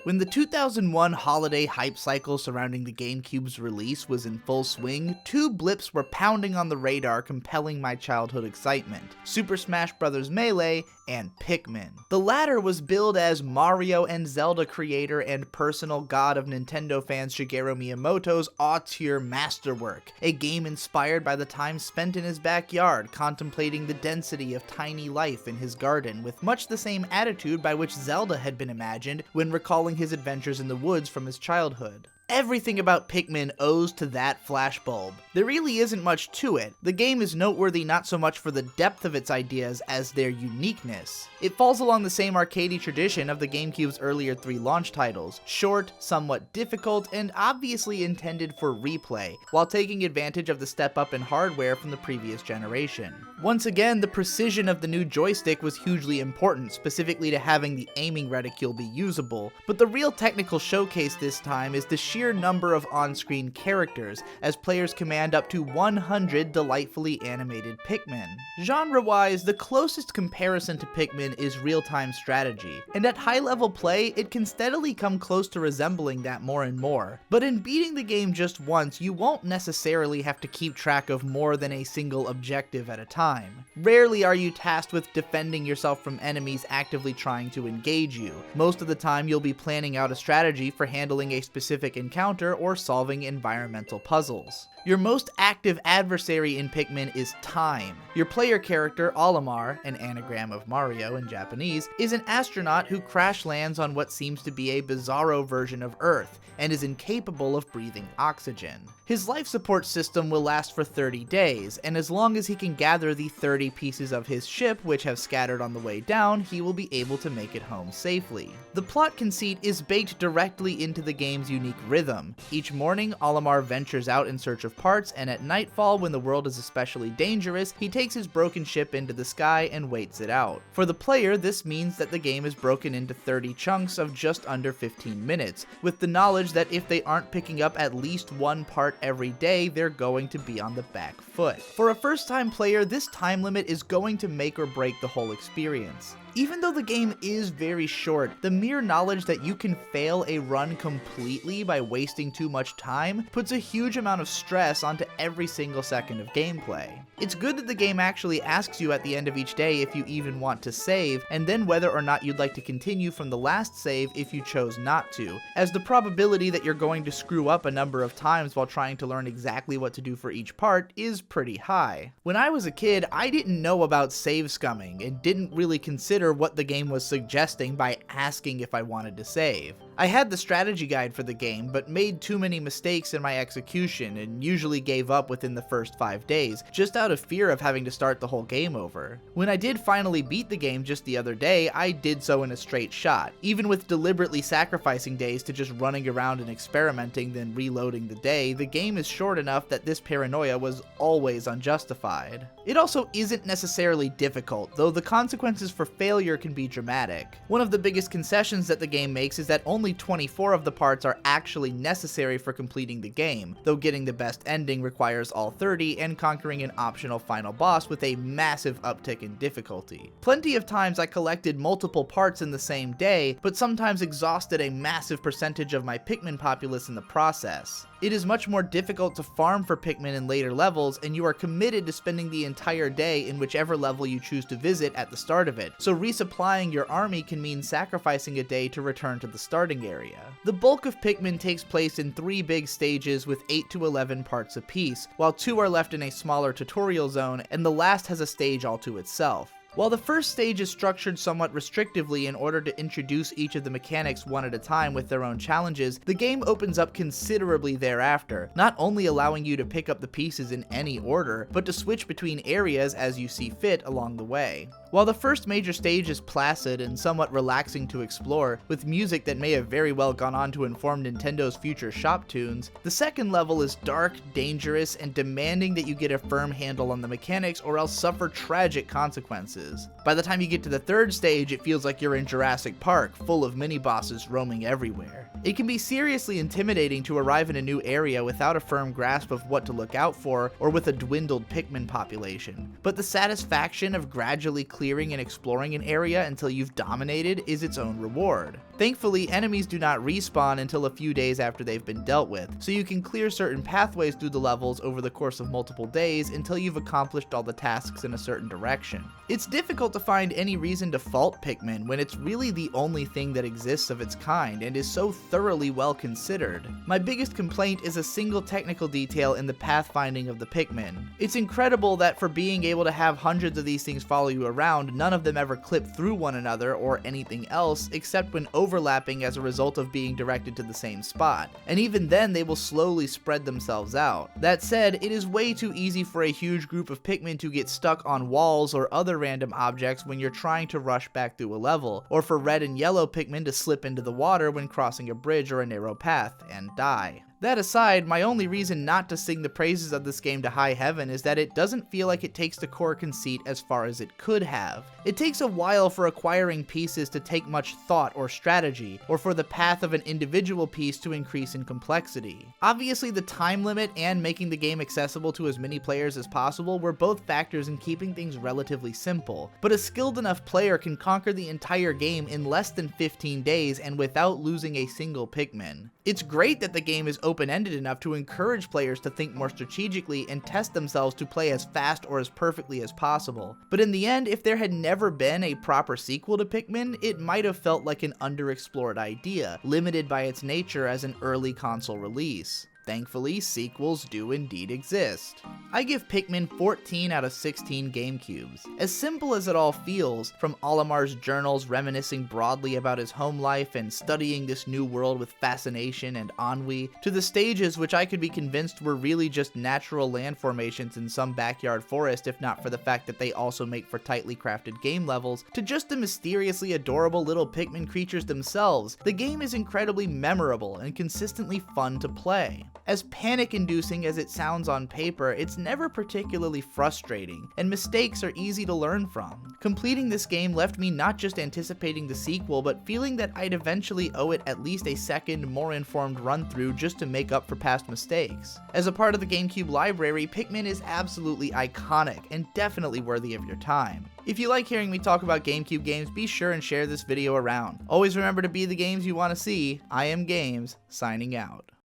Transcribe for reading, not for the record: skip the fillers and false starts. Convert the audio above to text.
When the 2001 holiday hype cycle surrounding the Gamecube's release was in full swing, two blips were pounding on the radar, compelling my childhood excitement: Super Smash Bros. Melee and Pikmin. The latter was billed as Mario and Zelda creator and personal god of Nintendo fans Shigeru Miyamoto's auteur masterwork, a game inspired by the time spent in his backyard contemplating the density of tiny life in his garden, with much the same attitude by which Zelda had been imagined when recalling his adventures in the woods from his childhood. Everything about Pikmin owes to that flashbulb. There really isn't much to it. The game is noteworthy not so much for the depth of its ideas as their uniqueness. It falls along the same arcadey tradition of the Gamecube's earlier three launch titles: short, somewhat difficult, and obviously intended for replay, while taking advantage of the step up in hardware from the previous generation. Once again, the precision of the new joystick was hugely important, specifically to having the aiming reticule be usable, but the real technical showcase this time is the sheer number of on-screen characters, as players command up to 100 delightfully animated Pikmin. Genre-wise, the closest comparison to Pikmin is real-time strategy, and at high-level play, it can steadily come close to resembling that more and more. But in beating the game just once, you won't necessarily have to keep track of more than a single objective at a time. Rarely are you tasked with defending yourself from enemies actively trying to engage you. Most of the time, you'll be planning out a strategy for handling a specific encounter or solving environmental puzzles. Your most active adversary in Pikmin is time. Your player character, Olimar, an anagram of Mario in Japanese, is an astronaut who crash lands on what seems to be a bizarro version of Earth, and is incapable of breathing oxygen. His life support system will last for 30 days, and as long as he can gather the 30 pieces of his ship which have scattered on the way down, he will be able to make it home safely. The plot conceit is baked directly into the game's unique rhythm. Each morning, Olimar ventures out in search of parts, and at nightfall, when the world is especially dangerous, he takes his broken ship into the sky and waits it out. For the player, this means that the game is broken into 30 chunks of just under 15 minutes, with the knowledge that if they aren't picking up at least one part every day, they're going to be on the back foot. For a first-time player, this time limit is going to make or break the whole experience. Even though the game is very short, the mere knowledge that you can fail a run completely by wasting too much time puts a huge amount of stress onto every single second of gameplay. It's good that the game actually asks you at the end of each day if you even want to save, and then whether or not you'd like to continue from the last save if you chose not to, as the probability that you're going to screw up a number of times while trying to learn exactly what to do for each part is pretty high. When I was a kid, I didn't know about save scumming, and didn't really consider what the game was suggesting by asking if I wanted to save. I had the strategy guide for the game, but made too many mistakes in my execution and usually gave up within the first 5 days, just out of fear of having to start the whole game over. When I did finally beat the game just the other day, I did so in a straight shot, even with deliberately sacrificing days to just running around and experimenting then reloading the day. The game is short enough that this paranoia was always unjustified. It also isn't necessarily difficult, though the consequences for failure can be dramatic. One of the biggest concessions that the game makes is that only 24 of the parts are actually necessary for completing the game, though getting the best ending requires all 30 and conquering an optional final boss with a massive uptick in difficulty. Plenty of times I collected multiple parts in the same day, but sometimes exhausted a massive percentage of my Pikmin populace in the process. It is much more difficult to farm for Pikmin in later levels, and you are committed to spending the entire day in whichever level you choose to visit at the start of it, so resupplying your army can mean sacrificing a day to return to the starting area. The bulk of Pikmin takes place in 3 big stages with 8 to 11 parts apiece, while 2 are left in a smaller tutorial zone, and the last has a stage all to itself. While the first stage is structured somewhat restrictively in order to introduce each of the mechanics one at a time with their own challenges, the game opens up considerably thereafter, not only allowing you to pick up the pieces in any order, but to switch between areas as you see fit along the way. While the first major stage is placid and somewhat relaxing to explore, with music that may have very well gone on to inform Nintendo's future shop tunes, the second level is dark, dangerous, and demanding that you get a firm handle on the mechanics or else suffer tragic consequences. By the time you get to the third stage, it feels like you're in Jurassic Park, full of mini-bosses roaming everywhere. It can be seriously intimidating to arrive in a new area without a firm grasp of what to look out for, or with a dwindled Pikmin population, but the satisfaction of gradually clearing and exploring an area until you've dominated is its own reward. Thankfully, enemies do not respawn until a few days after they've been dealt with, so you can clear certain pathways through the levels over the course of multiple days until you've accomplished all the tasks in a certain direction. It's difficult to find any reason to fault Pikmin when it's really the only thing that exists of its kind and is so thoroughly well considered. My biggest complaint is a single technical detail in the pathfinding of the Pikmin. It's incredible that for being able to have hundreds of these things follow you around, none of them ever clip through one another or anything else except when overlapping as a result of being directed to the same spot, and even then they will slowly spread themselves out. That said, it is way too easy for a huge group of Pikmin to get stuck on walls or other random objects when you're trying to rush back through a level, or for red and yellow Pikmin to slip into the water when crossing a bridge or a narrow path and die. That aside, my only reason not to sing the praises of this game to high heaven is that it doesn't feel like it takes the core conceit as far as it could have. It takes a while for acquiring pieces to take much thought or strategy, or for the path of an individual piece to increase in complexity. Obviously, the time limit and making the game accessible to as many players as possible were both factors in keeping things relatively simple, but a skilled enough player can conquer the entire game in less than 15 days and without losing a single Pikmin. It's great that the game is open-ended enough to encourage players to think more strategically and test themselves to play as fast or as perfectly as possible. But in the end, if there had never been a proper sequel to Pikmin, it might have felt like an underexplored idea, limited by its nature as an early console release. Thankfully, sequels do indeed exist. I give Pikmin 14 out of 16 Gamecubes. As simple as it all feels, from Olimar's journals reminiscing broadly about his home life and studying this new world with fascination and ennui, to the stages which I could be convinced were really just natural land formations in some backyard forest if not for the fact that they also make for tightly crafted game levels, to just the mysteriously adorable little Pikmin creatures themselves, the game is incredibly memorable and consistently fun to play. As panic-inducing as it sounds on paper, it's never particularly frustrating, and mistakes are easy to learn from. Completing this game left me not just anticipating the sequel, but feeling that I'd eventually owe it at least a second, more informed run-through just to make up for past mistakes. As a part of the GameCube library, Pikmin is absolutely iconic, and definitely worthy of your time. If you like hearing me talk about GameCube games, be sure and share this video around. Always remember to be the games you want to see. I am Games, signing out.